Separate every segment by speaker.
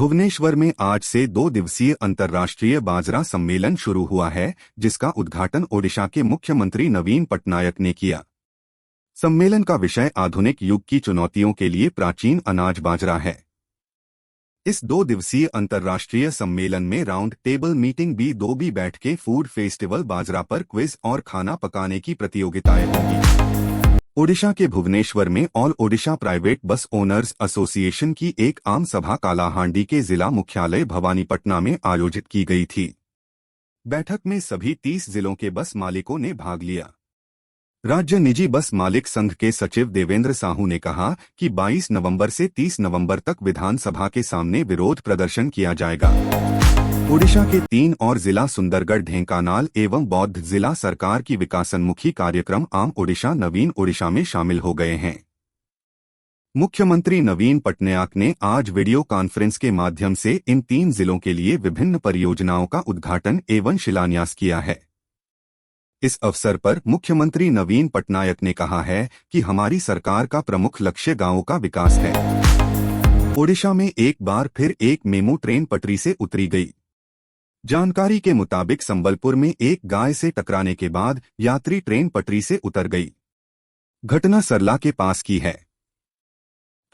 Speaker 1: भुवनेश्वर में आज से 2 दिवसीय अंतर्राष्ट्रीय बाजरा सम्मेलन शुरू हुआ है, जिसका उद्घाटन ओडिशा के मुख्यमंत्री नवीन पटनायक ने किया। सम्मेलन का विषय आधुनिक युग की चुनौतियों के लिए प्राचीन अनाज बाजरा है। इस 2 दिवसीय अंतर्राष्ट्रीय सम्मेलन में राउंड टेबल मीटिंग B2B बैठकें, फूड फेस्टिवल, बाजरा पर क्विज और खाना पकाने की प्रतियोगिताएं होंगी। ओडिशा के भुवनेश्वर में all Odisha private bus owners association की एक आम सभा कालाहांडी के जिला मुख्यालय भवानीपटना में आयोजित की गई थी। बैठक में सभी 30 जिलों के बस मालिकों ने भाग लिया। राज्य निजी बस मालिक संघ के सचिव देवेंद्र साहू ने कहा कि 22 नवंबर से 30 नवंबर तक विधानसभा के सामने विरोध प्रदर्शन किया जाएगा। ओडिशा के 3 और जिला सुंदरगढ़, ढेंकानाल एवं बौद्ध जिला सरकार की विकासोन्मुखी कार्यक्रम आम ओडिशा, नवीन ओडिशा में शामिल हो गए हैं। मुख्यमंत्री नवीन पटनायक ने आज वीडियो कॉन्फ्रेंस के माध्यम से इन 3 जिलों के लिए विभिन्न परियोजनाओं का उद्घाटन एवं शिलान्यास किया है। इस अवसर पर मुख्यमंत्री नवीन पटनायक ने कहा है कि हमारी सरकार का प्रमुख लक्ष्य गांवों का विकास है। ओडिशा में एक बार फिर एक मेमू ट्रेन पटरी से उतरी गई। जानकारी के मुताबिक संबलपुर में एक गाय से टकराने के बाद यात्री ट्रेन पटरी से उतर गई। घटना सरला के पास की है।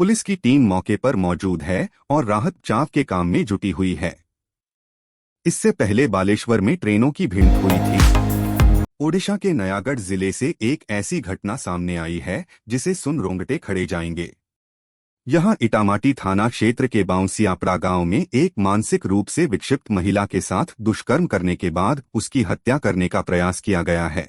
Speaker 1: पुलिस की टीम मौके पर मौजूद है और राहत बचाव के काम में जुटी हुई है। इससे पहले बालेश्वर में ट्रेनों की भिड़ हुई थी। ओडिशा के नयागढ़ जिले से एक ऐसी घटना सामने आई है जिसे सुन रोंगटे खड़े जाएंगे। यहां इटामाटी थाना क्षेत्र के बाउंसियापड़ा गांव में एक मानसिक रूप से विक्षिप्त महिला के साथ दुष्कर्म करने के बाद उसकी हत्या करने का प्रयास किया गया है।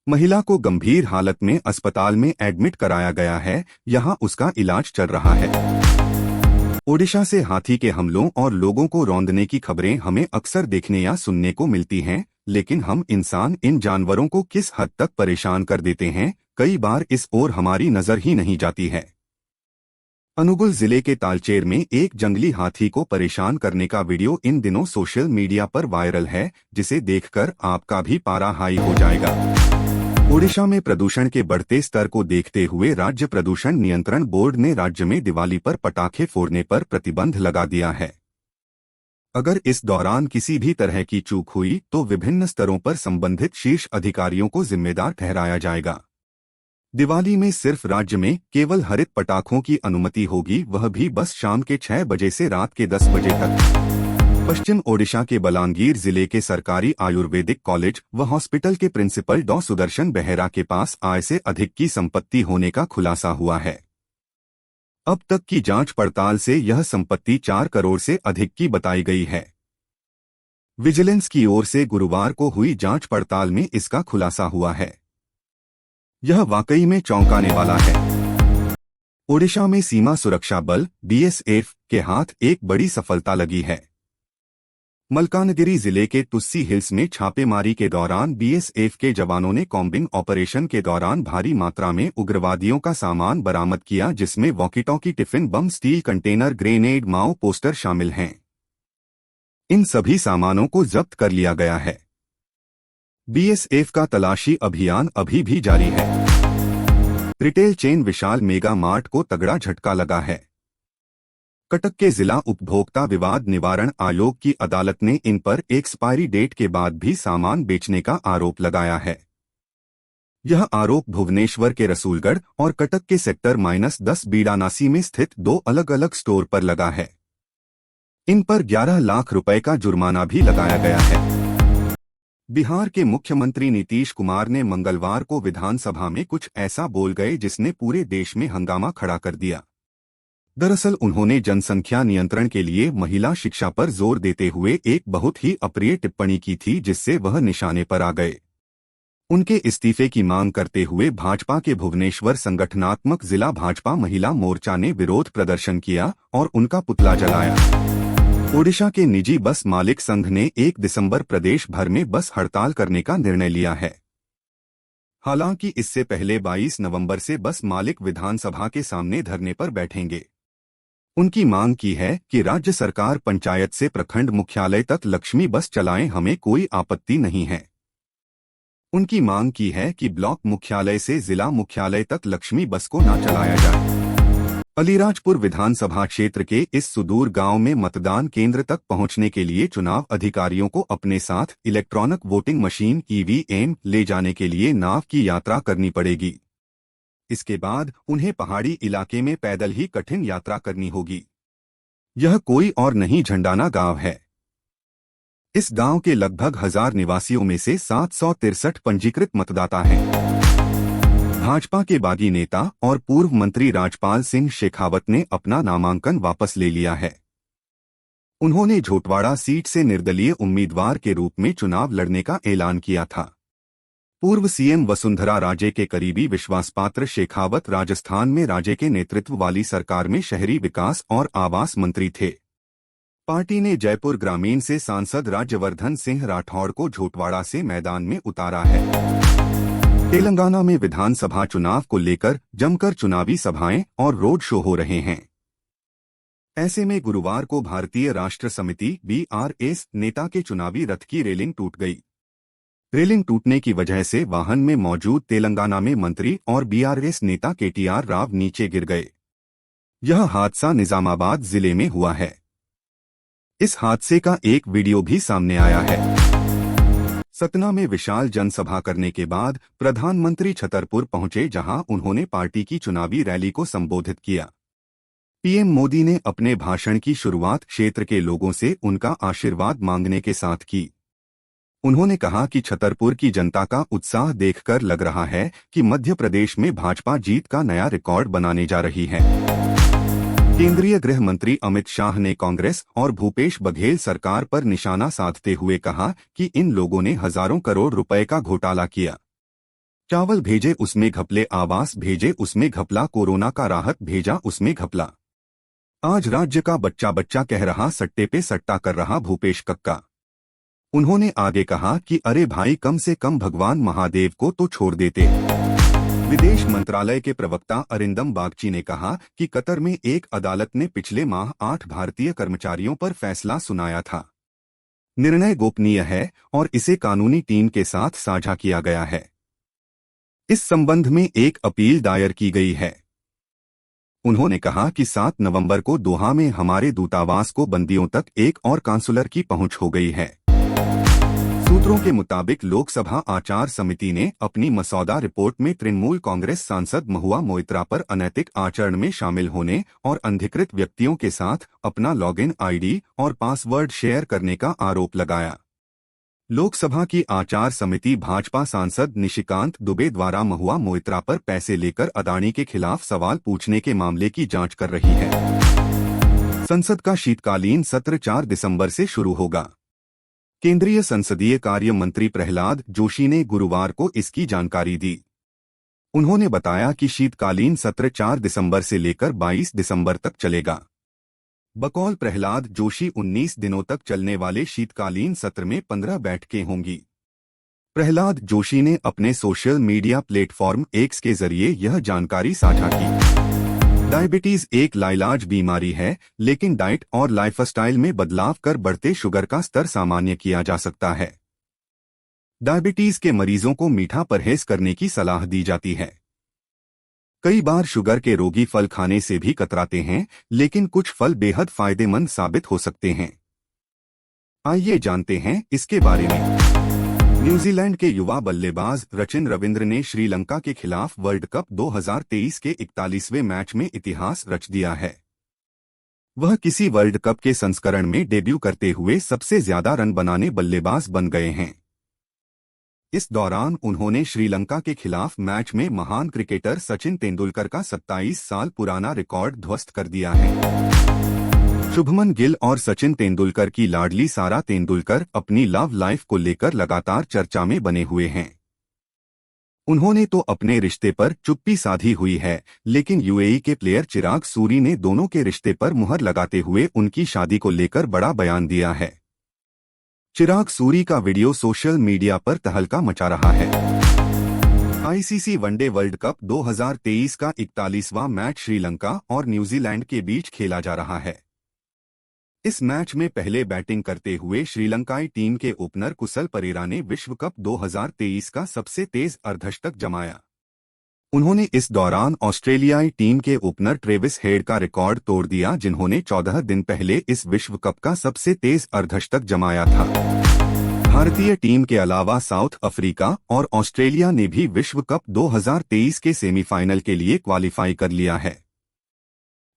Speaker 1: महिला को गंभीर हालत में अस्पताल में एडमिट कराया गया है। यहां उसका इलाज चल रहा है। ओडिशा से हाथी के हमलों और लोगों को रौंदने की खबरें हमें अक्सर देखने या सुनने को मिलती हैं, लेकिन हम इंसान इन जानवरों को किस हद तक परेशान कर देते हैं, कई बार इस ओर हमारी नजर ही नहीं जाती है। अनुगुल जिले के तालचेर में एक जंगली हाथी को परेशान करने का वीडियो इन दिनों सोशल मीडिया पर वायरल है, जिसे देखकर आपका भी पारा हाई हो जाएगा। ओडिशा में प्रदूषण के बढ़ते स्तर को देखते हुए राज्य प्रदूषण नियंत्रण बोर्ड ने राज्य में दिवाली पर पटाखे फोड़ने पर प्रतिबंध लगा दिया है। अगर इस दौरान किसी भी तरह की चूक हुई तो विभिन्न स्तरों पर संबंधित शीर्ष अधिकारियों को जिम्मेदार ठहराया जाएगा। दिवाली में सिर्फ राज्य में केवल हरित पटाखों की अनुमति होगी, वह भी बस शाम के 6 बजे से रात के 10 बजे तक। पश्चिम ओडिशा के बलांगीर जिले के सरकारी आयुर्वेदिक कॉलेज व हॉस्पिटल के प्रिंसिपल डॉ सुदर्शन बेहरा के पास आय से अधिक की संपत्ति होने का खुलासा हुआ है। अब तक की जांच पड़ताल से यह संपत्ति 4 करोड़ से अधिक की बताई गई है। विजिलेंस की ओर से गुरुवार को हुई जांच पड़ताल में इसका खुलासा हुआ है। यह वाकई में चौंकाने वाला है। ओडिशा में सीमा सुरक्षा बल BSF के हाथ एक बड़ी सफलता लगी है। मलकानगिरी जिले के तुस्सी हिल्स में छापेमारी के दौरान BSF के जवानों ने कॉम्बिंग ऑपरेशन के दौरान भारी मात्रा में उग्रवादियों का सामान बरामद किया, जिसमें walkie talkie, tiffin bomb, steel container, grenade, Mao poster शामिल हैं। इन सभी सामानों को जब्त कर लिया गया है। BSF का तलाशी अभियान अभी भी जारी है। रिटेल चेन विशाल मेगा मार्ट को तगड़ा झटका लगा है। कटक के जिला उपभोक्ता विवाद निवारण आयोग की अदालत ने इन पर एक्सपायरी डेट के बाद भी सामान बेचने का आरोप लगाया है। यह आरोप भुवनेश्वर के रसूलगढ़ और कटक के सेक्टर -10 बीड़ानासी में स्थित 2 अलग अलग स्टोर पर लगा है। इन पर 11 लाख रुपए का जुर्माना भी लगाया गया है। बिहार के मुख्यमंत्री नीतीश कुमार ने मंगलवार को विधानसभा में कुछ ऐसा बोल गए जिसने पूरे देश में हंगामा खड़ा कर दिया। दरअसल उन्होंने जनसंख्या नियंत्रण के लिए महिला शिक्षा पर जोर देते हुए एक बहुत ही अप्रिय टिप्पणी की थी, जिससे वह निशाने पर आ गए। उनके इस्तीफे की मांग करते हुए भाजपा के भुवनेश्वर संगठनात्मक जिला भाजपा महिला मोर्चा ने विरोध प्रदर्शन किया और उनका पुतला जलाया। ओडिशा के निजी बस मालिक संघ ने 1 दिसंबर प्रदेश भर में बस हड़ताल करने का निर्णय लिया है। हालांकि इससे पहले 22 नवंबर से बस मालिक विधानसभा के सामने धरने पर बैठेंगे। उनकी मांग की है कि राज्य सरकार पंचायत से प्रखंड मुख्यालय तक लक्ष्मी बस चलाएं, हमें कोई आपत्ति नहीं है। उनकी मांग की है कि ब्लॉक मुख्यालय से जिला मुख्यालय तक लक्ष्मी बस को न चलाया जाए। अलीराजपुर विधानसभा क्षेत्र के इस सुदूर गांव में मतदान केंद्र तक पहुंचने के लिए चुनाव अधिकारियों को अपने साथ इलेक्ट्रॉनिक वोटिंग मशीन ईवीएम ले जाने के लिए नाव की यात्रा करनी पड़ेगी। इसके बाद उन्हें पहाड़ी इलाके में पैदल ही कठिन यात्रा करनी होगी। यह कोई और नहीं झंडाना गांव है। इस गांव के लगभग 1000 निवासियों में से 763 पंजीकृत मतदाता हैं। भाजपा के बागी नेता और पूर्व मंत्री राजपाल सिंह शेखावत ने अपना नामांकन वापस ले लिया है। उन्होंने झोटवाड़ा सीट से निर्दलीय उम्मीदवार के रूप में चुनाव लड़ने का ऐलान किया था। पूर्व सीएम वसुंधरा राजे के करीबी विश्वासपात्र शेखावत राजस्थान में राजे के नेतृत्व वाली सरकार में शहरी विकास और आवास मंत्री थे। पार्टी ने जयपुर ग्रामीण से सांसद राज्यवर्धन सिंह राठौड़ को झोटवाड़ा से मैदान में उतारा है। तेलंगाना में विधानसभा चुनाव को लेकर जमकर चुनावी सभाएं और रोड शो हो रहे हैं। ऐसे में गुरुवार को भारतीय राष्ट्र समिति बीआरएस नेता के चुनावी रथ की रेलिंग टूट गई। रेलिंग टूटने की वजह से वाहन में मौजूद तेलंगाना में मंत्री और बीआरएस नेता केटीआर राव नीचे गिर गए। यह हादसा निजामाबाद जिले में हुआ है। इस हादसे का एक वीडियो भी सामने आया है। सतना में विशाल जनसभा करने के बाद प्रधानमंत्री छतरपुर पहुंचे, जहां उन्होंने पार्टी की चुनावी रैली को संबोधित किया। पीएम मोदी ने अपने भाषण की शुरुआत क्षेत्र के लोगों से उनका आशीर्वाद मांगने के साथ की। उन्होंने कहा कि छतरपुर की जनता का उत्साह देखकर लग रहा है कि मध्य प्रदेश में भाजपा जीत का नया रिकॉर्ड बनाने जा रही है। केंद्रीय गृह मंत्री अमित शाह ने कांग्रेस और भूपेश बघेल सरकार पर निशाना साधते हुए कहा कि इन लोगों ने हजारों करोड़ रुपए का घोटाला किया। चावल भेजे उसमें घपले, आवास भेजे उसमें घपला, कोरोना का राहत भेजा उसमें घपला। आज राज्य का बच्चा बच्चा कह रहा सट्टे पे सट्टा कर रहा भूपेश कक्का। उन्होंने आगे कहा कि अरे भाई, कम से कम भगवान महादेव को तो छोड़ देते। विदेश मंत्रालय के प्रवक्ता अरिंदम बागची ने कहा कि कतर में एक अदालत ने पिछले माह 8 भारतीय कर्मचारियों पर फैसला सुनाया था। निर्णय गोपनीय है और इसे कानूनी टीम के साथ साझा किया गया है। इस संबंध में एक अपील दायर की गई है। उन्होंने कहा कि 7 नवंबर को दोहा में हमारे दूतावास को बंदियों तक एक और काउंसलर की पहुंच हो गई है। सूत्रों के मुताबिक लोकसभा आचार समिति ने अपनी मसौदा रिपोर्ट में तृणमूल कांग्रेस सांसद महुआ मोइत्रा पर अनैतिक आचरण में शामिल होने और अनधिकृत व्यक्तियों के साथ अपना लॉगिन आईडी और पासवर्ड शेयर करने का आरोप लगाया। लोकसभा की आचार समिति भाजपा सांसद निशिकांत दुबे द्वारा महुआ मोइत्रा पर पैसे लेकर अदानी के खिलाफ सवाल पूछने के मामले की जांच कर रही है। संसद का शीतकालीन सत्र 4 दिसंबर से शुरू होगा। केंद्रीय संसदीय कार्य मंत्री प्रहलाद जोशी ने गुरुवार को इसकी जानकारी दी। उन्होंने बताया कि शीतकालीन सत्र 4 दिसंबर से लेकर 22 दिसंबर तक चलेगा। बकौल प्रहलाद जोशी 19 दिनों तक चलने वाले शीतकालीन सत्र में 15 बैठकें होंगी। प्रहलाद जोशी ने अपने सोशल मीडिया प्लेटफॉर्म एक्स के जरिए यह जानकारी साझा की। डायबिटीज एक लाइलाज बीमारी है, लेकिन डाइट और लाइफस्टाइल में बदलाव कर बढ़ते शुगर का स्तर सामान्य किया जा सकता है। डायबिटीज के मरीजों को मीठा परहेज करने की सलाह दी जाती है। कई बार शुगर के रोगी फल खाने से भी कतराते हैं, लेकिन कुछ फल बेहद फायदेमंद साबित हो सकते हैं। आइए जानते हैं इसके बारे में। न्यूजीलैंड के युवा बल्लेबाज रचिन रविंद्र ने श्रीलंका के खिलाफ वर्ल्ड कप 2023 के 41वें मैच में इतिहास रच दिया है। वह किसी वर्ल्ड कप के संस्करण में डेब्यू करते हुए सबसे ज्यादा रन बनाने बल्लेबाज बन गए हैं। इस दौरान उन्होंने श्रीलंका के खिलाफ मैच में महान क्रिकेटर सचिन तेंदुलकर का 27 साल पुराना रिकॉर्ड ध्वस्त कर दिया है। शुभमन गिल और सचिन तेंदुलकर की लाडली सारा तेंदुलकर अपनी लव लाइफ को लेकर लगातार चर्चा में बने हुए हैं। उन्होंने तो अपने रिश्ते पर चुप्पी साधी हुई है, लेकिन यूएई के प्लेयर चिराग सूरी ने दोनों के रिश्ते पर मुहर लगाते हुए उनकी शादी को लेकर बड़ा बयान दिया है। चिराग सूरी का वीडियो सोशल मीडिया पर तहलका मचा रहा है। आईसीसी वनडे वर्ल्ड कप 2023 का 41वां मैच श्रीलंका और न्यूजीलैंड के बीच खेला जा रहा है। इस मैच में पहले बैटिंग करते हुए श्रीलंकाई टीम के ओपनर कुशल परेरा ने विश्व कप 2023 का सबसे तेज अर्धशतक जमाया। उन्होंने इस दौरान ऑस्ट्रेलियाई टीम के ओपनर ट्रेविस हेड का रिकॉर्ड तोड़ दिया, जिन्होंने 14 दिन पहले इस विश्व कप का सबसे तेज अर्धशतक जमाया था। भारतीय टीम के अलावा साउथ अफ्रीका और ऑस्ट्रेलिया ने भी विश्व कप 2023 के सेमीफाइनल के लिए क्वालिफाई कर लिया है।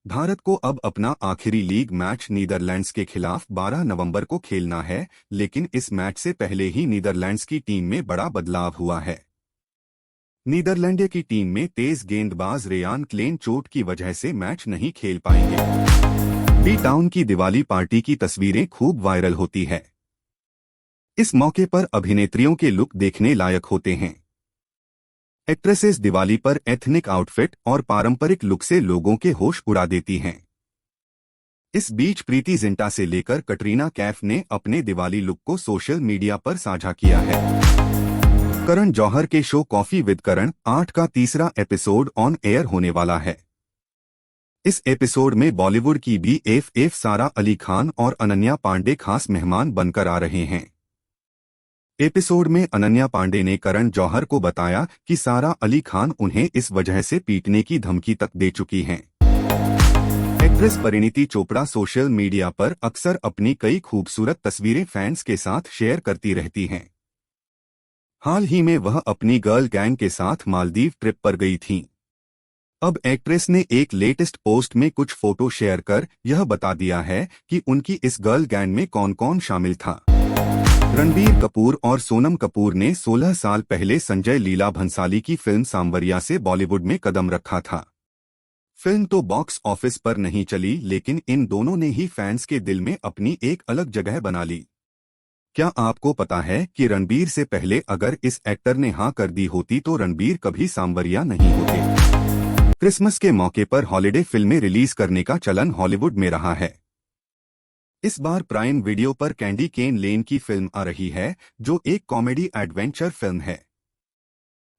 Speaker 1: भारत को अब अपना आखिरी लीग मैच नीदरलैंड्स के खिलाफ 12 नवंबर को खेलना है, लेकिन इस मैच से पहले ही नीदरलैंड्स की टीम में बड़ा बदलाव हुआ है। नीदरलैंड की टीम में तेज गेंदबाज रेयान क्लेन चोट की वजह से मैच नहीं खेल पाएंगे। बी टाउन की दिवाली पार्टी की तस्वीरें खूब वायरल होती है। इस मौके पर अभिनेत्रियों के लुक देखने लायक होते हैं। एक्ट्रेसेस दिवाली पर एथनिक आउटफिट और पारंपरिक लुक से लोगों के होश उड़ा देती हैं। इस बीच प्रीति जिंटा से लेकर कटरीना कैफ ने अपने दिवाली लुक को सोशल मीडिया पर साझा किया है। करण जौहर के शो कॉफी विद करण 8 का तीसरा एपिसोड ऑन एयर होने वाला है। इस एपिसोड में बॉलीवुड की BFF सारा अली खान और अनन्या पांडे खास मेहमान बनकर आ रहे हैं। एपिसोड में अनन्या पांडे ने करण जौहर को बताया कि सारा अली खान उन्हें इस वजह से पीटने की धमकी तक दे चुकी हैं। Actress Parineeti Chopra social media पर अक्सर अपनी कई खूबसूरत तस्वीरें फैंस के साथ शेयर करती रहती हैं। हाल ही में वह अपनी गर्ल गैंग के साथ मालदीव ट्रिप पर गई थीं। अब एक्ट्रेस ने एक लेटेस्ट पोस्ट में कुछ फोटो शेयर कर यह बता दिया है कि उनकी इस गर्ल गैंग में कौन कौन शामिल था। रणबीर कपूर और सोनम कपूर ने 16 साल पहले संजय लीला भंसाली की फिल्म सांवरिया से बॉलीवुड में कदम रखा था। फिल्म तो बॉक्स ऑफिस पर नहीं चली, लेकिन इन दोनों ने ही फैंस के दिल में अपनी एक अलग जगह बना ली। क्या आपको पता है कि रणबीर से पहले अगर इस एक्टर ने हाँ कर दी होती तो रणबीर कभी सांवरिया नहीं होते। क्रिसमस के मौके पर हॉलिडे फिल्में रिलीज करने का चलन हॉलीवुड में रहा है। इस बार प्राइम वीडियो पर कैंडी केन लेन की फिल्म आ रही है, जो एक कॉमेडी एडवेंचर फिल्म है।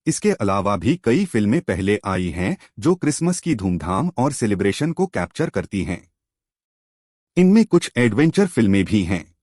Speaker 1: इसके अलावा भी कई फिल्में पहले आई हैं जो क्रिसमस की धूमधाम और सेलिब्रेशन को कैप्चर करती हैं। इनमें कुछ एडवेंचर फिल्में भी हैं।